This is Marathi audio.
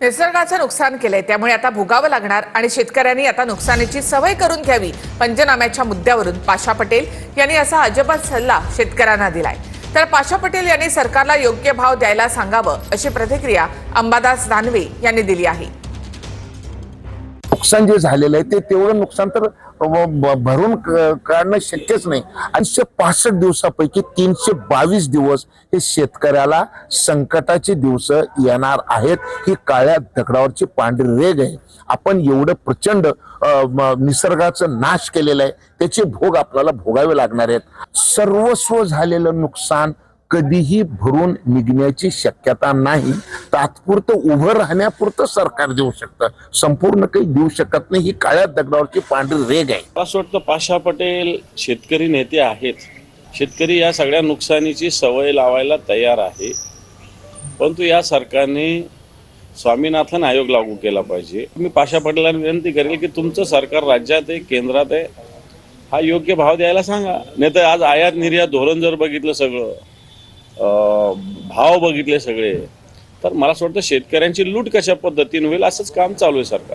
निसर्गाचं नुकसान केलंय, त्यामुळे आता भोगावं लागणार आणि शेतकऱ्यांनी आता नुकसानीची सवय करून घ्यावी. पंचनाम्याच्या मुद्द्यावरून पाशा पटेल यांनी असा अजबच सल्ला शेतकऱ्यांना दिलाय. तर पाशा पटेल यांनी सरकारला योग्य भाव द्यायला सांगावं, अशी प्रतिक्रिया अंबादास दानवे यांनी दिली आहे. नुकसान जे झालेलं आहे ते तेवढं नुकसान तर भरून काढणं शक्यच नाही. 565 दिवसापैकी 322 दिवस हे शेतकऱ्याला संकटाचे दिवस येणार आहेत. ही काळ्या दगडावरची पांढरी रेघ आहे. आपण एवढं प्रचंड निसर्गाचं नाश केलेला आहे, त्याचे भोग आपल्याला भोगावे लागणार आहेत. सर्वस्व झालेलं नुकसान कधीही भरून निघण्याची शक्यता नाही. तात्पुरतं उभं राहण्यापुरतं सरकार देऊ शकतं, संपूर्ण काही देऊ शकत नाही. ही काळ्या दगडावरची पांढरी रेघ आहे. असं वाटतं पाशा पटेल शेतकरी नेते आहेत. शेतकरी या सगळ्या नुकसानीची सवय लावायला तयार आहे, परंतु या सरकारने स्वामीनाथन आयोग लागू केला पाहिजे. मी पाशा पटेलांना विनंती करेल की तुमचं सरकार राज्यात आहे, केंद्रात आहे, हा योग्य भाव द्यायला सांगा. नाही तर आज आयात निर्यात धोरण जर बघितलं, सगळं भाव बघितले सगळे, तर मला असं वाटतं शेतकऱ्यांची लूट कशा पद्धतीने होईल असंच काम चालू आहे सरकार.